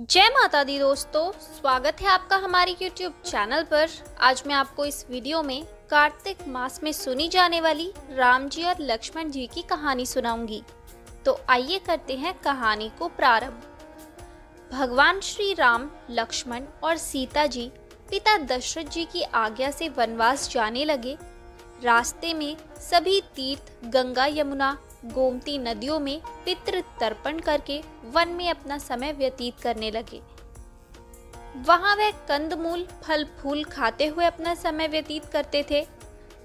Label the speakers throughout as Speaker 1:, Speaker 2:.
Speaker 1: जय माता दी दोस्तों, स्वागत है आपका हमारे YouTube चैनल पर। आज मैं आपको इस वीडियो में कार्तिक मास में सुनी जाने वाली राम जी और लक्ष्मण जी की कहानी सुनाऊंगी। तो आइए करते हैं कहानी को प्रारंभ। भगवान श्री राम, लक्ष्मण और सीता जी पिता दशरथ जी की आज्ञा से वनवास जाने लगे। रास्ते में सभी तीर्थ, गंगा, यमुना, गोमती नदियों में पितृ तर्पण करके वन में अपना समय व्यतीत करने लगे। वहां वह कंदमूल, फल फूल खाते हुए अपना समय व्यतीत करते थे।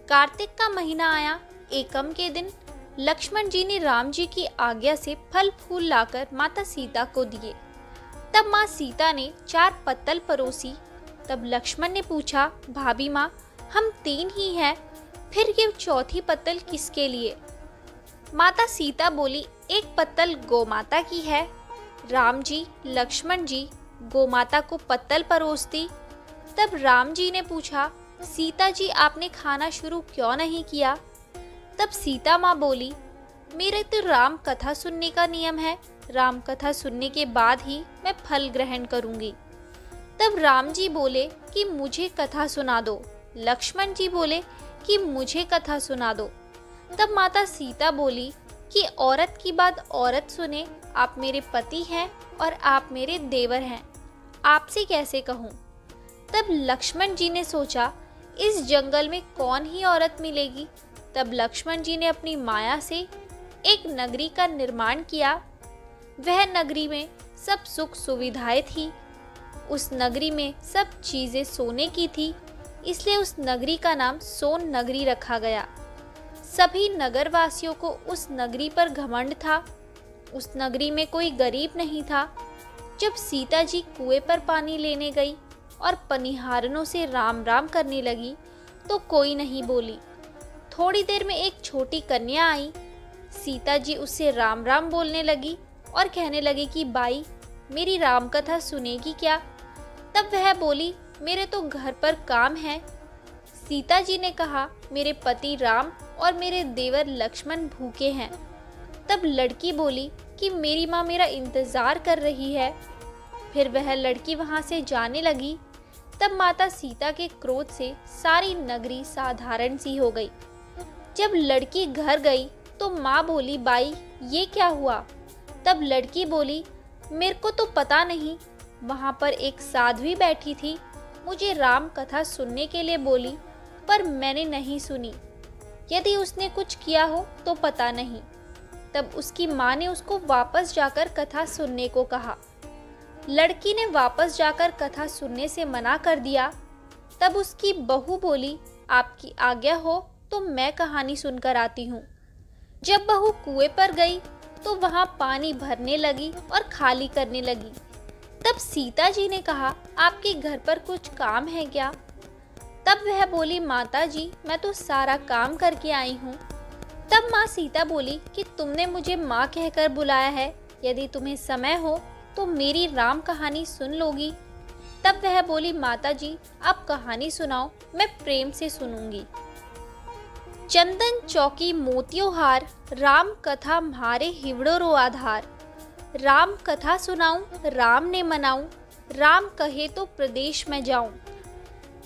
Speaker 1: कार्तिक का महीना आया। एकम के दिन लक्ष्मण जी ने राम जी की आज्ञा से फल फूल लाकर माता सीता को दिए। तब माँ सीता ने 4 पत्तल परोसी। तब लक्ष्मण ने पूछा, भाभी माँ, हम 3 ही हैं, फिर ये चौथी पत्तल किसके लिए? माता सीता बोली, एक पत्तल गोमाता की है। राम जी, लक्ष्मण जी गोमाता को पत्तल परोसती। तब राम जी ने पूछा, सीता जी आपने खाना शुरू क्यों नहीं किया? तब सीता माँ बोली, मेरे तो राम कथा सुनने का नियम है। राम कथा सुनने के बाद ही मैं फल ग्रहण करूंगी। तब राम जी बोले कि मुझे कथा सुना दो। लक्ष्मण जी बोले कि मुझे कथा सुना दो। तब माता सीता बोली कि औरत की बात औरत सुने। आप मेरे पति हैं और आप मेरे देवर हैं, आपसे कैसे कहूँ? तब लक्ष्मण जी ने सोचा, इस जंगल में कौन ही औरत मिलेगी। तब लक्ष्मण जी ने अपनी माया से एक नगरी का निर्माण किया। वह नगरी में सब सुख सुविधाएं थी। उस नगरी में सब चीजें सोने की थी, इसलिए उस नगरी का नाम सोन नगरी रखा गया। सभी नगरवासियों को उस नगरी पर घमंड था। उस नगरी में कोई गरीब नहीं था। जब सीता जी कुएं पर पानी लेने गई और पनिहारनों से राम राम करने लगी तो कोई नहीं बोली। थोड़ी देर में एक छोटी कन्या आई। सीता जी उससे राम राम बोलने लगी और कहने लगी कि बाई, मेरी राम कथा सुनेगी क्या? तब वह बोली, मेरे तो घर पर काम है। सीता जी ने कहा, मेरे पति राम और मेरे देवर लक्ष्मण भूखे हैं। तब लड़की बोली कि मेरी माँ मेरा इंतजार कर रही है। फिर वह लड़की वहाँ से जाने लगी। तब माता सीता के क्रोध से सारी नगरी साधारण सी हो गई। जब लड़की घर गई तो माँ बोली, बाई ये क्या हुआ? तब लड़की बोली, मेरे को तो पता नहीं, वहाँ पर एक साध्वी बैठी थी, मुझे राम कथा सुनने के लिए बोली, पर मैंने नहीं सुनी। यदि उसने कुछ किया हो तो पता नहीं। तब उसकी माँ ने उसको वापस जाकर कथा सुनने को कहा। लड़की ने वापस जाकर कथा सुनने से मना कर दिया। तब उसकी बहू बोली, आपकी आज्ञा हो तो मैं कहानी सुनकर आती हूँ। जब बहू कुएं पर गई तो वहाँ पानी भरने लगी और खाली करने लगी। तब सीता जी ने कहा, आपके घर पर कुछ काम है क्या? तब वह बोली, माता जी मैं तो सारा काम करके आई हूँ। तब माँ सीता बोली कि तुमने मुझे माँ कहकर बुलाया है, यदि तुम्हें समय हो तो मेरी राम कहानी सुन लोगी। तब वह बोली, माता जी आप कहानी सुनाओ, मैं प्रेम से सुनूंगी। चंदन चौकी मोतियों हार, राम कथा म्हारे हिवड़ो रो आधार। राम कथा सुनाऊं, राम ने मनाऊं, राम कहे तो प्रदेश में जाऊं।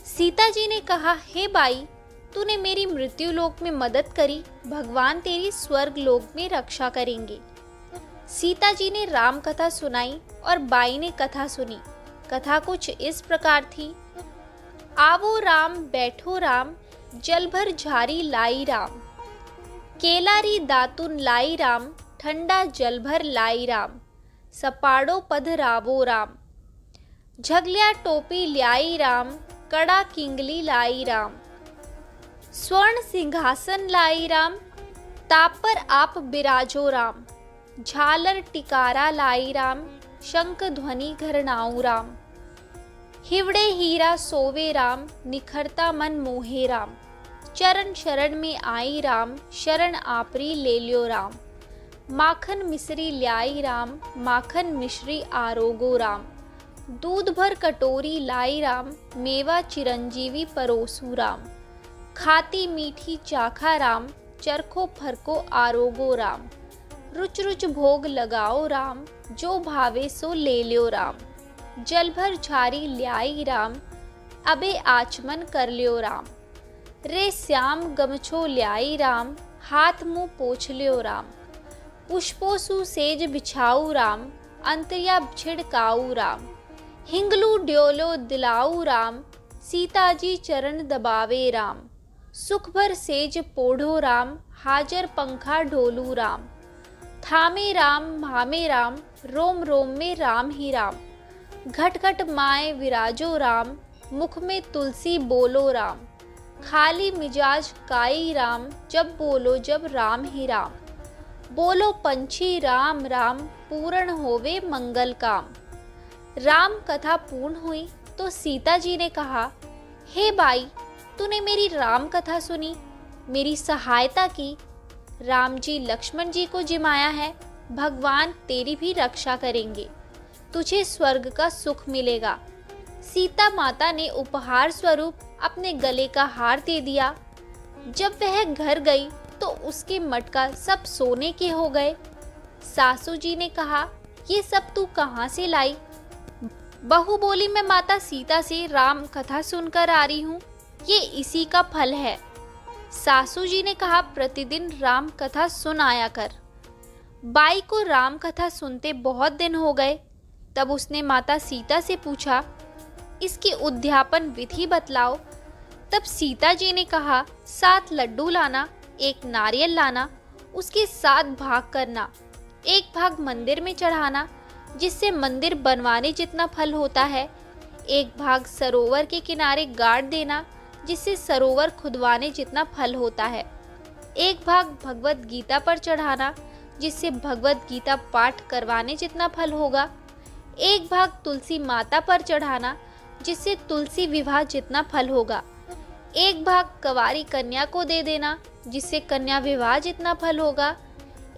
Speaker 1: सीता जी ने कहा, हे बाई, तूने मेरी मृत्यु लोक में मदद करी, भगवान तेरी स्वर्ग लोक में रक्षा करेंगे। सीता जी ने राम कथा सुनाई और बाई ने कथा सुनी। कथा कुछ इस प्रकार थी। आवो राम बैठो राम, जल भर झारी लाई राम। केलारी दातुन लाई राम, ठंडा जल भर लाई राम। सपाड़ो पध रावो राम, झगलिया टोपी ल्याई राम। कड़ा किंगली लाई राम, स्वर्ण सिंहासन लाई राम। ताप पर आप बिराजो राम, झालर टिकारा लाई राम। शंख ध्वनि घरनाऊ राम, हिवड़े हीरा सोवे राम। निखरता मन मोहे राम, चरण शरण में आई राम। शरण आपरी ले लियो राम, माखन मिश्री ल्याई राम। माखन मिश्री आरोगो राम, दूध भर कटोरी लाई राम। मेवा चिरंजीवी परोसू राम, खाती मीठी चाखा राम। चरखो फरको आरोगो राम, रुच रुच भोग लगाओ राम। जो भावे सो ले लियो राम, जल भर झारी ल्याई राम, अबे आचमन कर लियो राम। रे श्याम गमछो ल्याई राम, हाथ मुँह पोछ लियो राम। पुष्पो सु सेज बिछाऊ राम, अंतरिया छिड़काऊ राम। हिंगलू ड्योलो दिलाऊ राम, सीता जी चरण दबावे राम। सुख भर सेज पोढ़ो राम, हाजर पंखा ढोलू राम। थामे राम भामे राम, रोम रोम में राम ही राम। घट घट माए विराजो राम, मुख में तुलसी बोलो राम। खाली मिजाज काई राम, जब बोलो जब राम ही राम। बोलो पंछी राम राम, पूर्ण होवे मंगल काम। राम कथा पूर्ण हुई तो सीता जी ने कहा, हे भाई, तूने मेरी राम कथा सुनी, मेरी सहायता की। राम जी लक्ष्मण जी को जिमाया है, भगवान तेरी भी रक्षा करेंगे, तुझे स्वर्ग का सुख मिलेगा। सीता माता ने उपहार स्वरूप अपने गले का हार दे दिया। जब वह घर गई तो उसके मटका सब सोने के हो गए। सासू जी ने कहा, ये सब तू कहाँ से लाई? बहू बोली, मैं माता सीता से राम कथा सुनकर आ रही हूँ, ये इसी का फल है। सासू जी ने कहा, प्रतिदिन राम कथा सुन आया कर। बाई को राम कथा सुनते बहुत दिन हो गए। तब उसने माता सीता से पूछा, इसकी उद्यापन विधि बतलाओ। तब सीता जी ने कहा, 7 लड्डू लाना, 1 नारियल लाना, उसके 7 भाग करना। 1 भाग मंदिर में चढ़ाना, जिससे मंदिर बनवाने जितना फल होता है। 1 भाग सरोवर के किनारे गाड़ देना, जिससे सरोवर खुदवाने जितना फल होता है। 1 भाग भगवत गीता पर चढ़ाना, जिससे भगवत गीता पाठ करवाने जितना फल होगा। 1 भाग तुलसी माता पर चढ़ाना, जिससे तुलसी विवाह जितना फल होगा। 1 भाग कंवारी कन्या को दे देना, जिससे कन्या विवाह जितना फल होगा।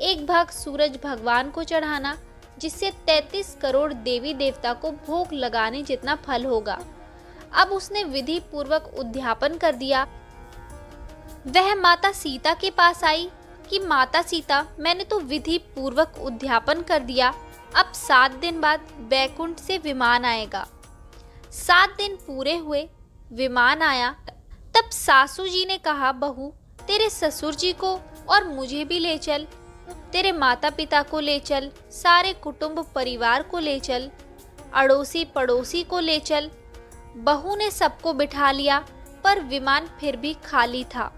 Speaker 1: 1 भाग सूरज भगवान को चढ़ाना, जिससे 33 करोड़ देवी देवता को भोग लगाने जितना फल होगा। अब उसने विधि पूर्वक उद्यापन कर दिया। वह माता सीता के पास आई कि माता सीता, मैंने तो विधि पूर्वक उद्यापन कर दिया, अब 7 दिन बाद बैकुंठ से विमान आएगा। 7 दिन पूरे हुए, विमान आया। तब सासू जी ने कहा, बहू, तेरे ससुर जी को और मुझे भी ले चल, तेरे माता पिता को ले चल, सारे कुटुंब परिवार को ले चल, अड़ोसी पड़ोसी को ले चल। बहू ने सबको बिठा लिया, पर विमान फिर भी खाली था।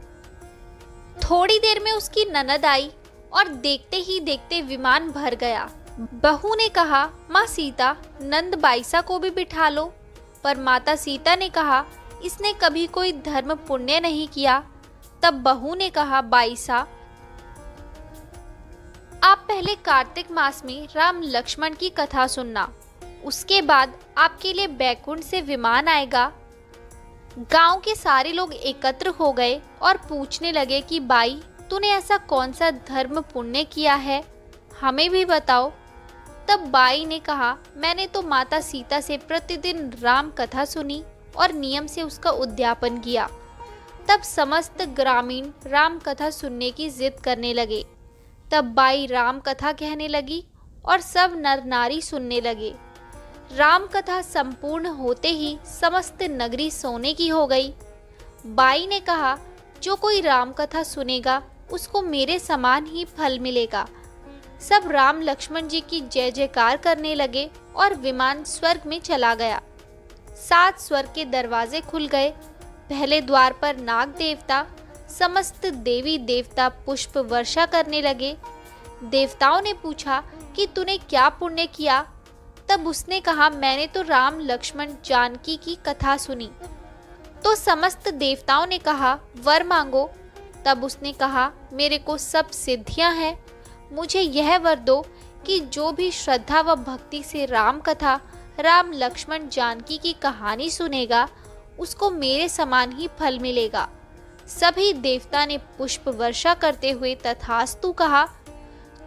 Speaker 1: थोड़ी देर में उसकी ननद आई और देखते ही देखते विमान भर गया। बहू ने कहा, माँ सीता, नंद बाईसा को भी बिठा लो। पर माता सीता ने कहा, इसने कभी कोई धर्म पुण्य नहीं किया। तब बहू ने कहा, बाईसा, आप पहले कार्तिक मास में राम लक्ष्मण की कथा सुनना, उसके बाद आपके लिए बैकुंठ से विमान आएगा। गांव के सारे लोग एकत्र हो गए और पूछने लगे कि बाई, तूने ऐसा कौन सा धर्म पुण्य किया है, हमें भी बताओ। तब बाई ने कहा, मैंने तो माता सीता से प्रतिदिन राम कथा सुनी और नियम से उसका उद्यापन किया। तब समस्त ग्रामीण राम कथा सुनने की जिद करने लगे। तब बाई राम कथा कहने लगी और सब नर नारी सुनने लगे। राम कथा संपूर्ण होते ही समस्त नगरी सोने की हो गई। बाई ने कहा, जो कोई राम कथा सुनेगा उसको मेरे समान ही फल मिलेगा। सब राम लक्ष्मण जी की जय जयकार करने लगे और विमान स्वर्ग में चला गया। 7 स्वर्ग के दरवाजे खुल गए। पहले द्वार पर नाग देवता, समस्त देवी देवता पुष्प वर्षा करने लगे। देवताओं ने पूछा कि तूने क्या पुण्य किया? तब उसने कहा, मैंने तो राम लक्ष्मण जानकी की कथा सुनी। तो समस्त देवताओं ने कहा, वर मांगो। तब उसने कहा, मेरे को सब सिद्धियां हैं, मुझे यह वर दो कि जो भी श्रद्धा व भक्ति से राम कथा, राम लक्ष्मण जानकी की कहानी सुनेगा उसको मेरे समान ही फल मिलेगा। सभी देवता ने पुष्प वर्षा करते हुए तथास्तु कहा।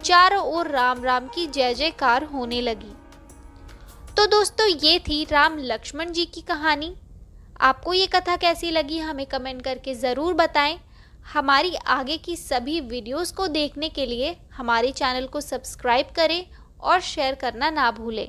Speaker 1: चारों ओर राम राम की जय जयकार होने लगी। तो दोस्तों, ये थी राम लक्ष्मण जी की कहानी। आपको ये कथा कैसी लगी हमें कमेंट करके ज़रूर बताएं। हमारी आगे की सभी वीडियोस को देखने के लिए हमारे चैनल को सब्सक्राइब करें और शेयर करना ना भूलें।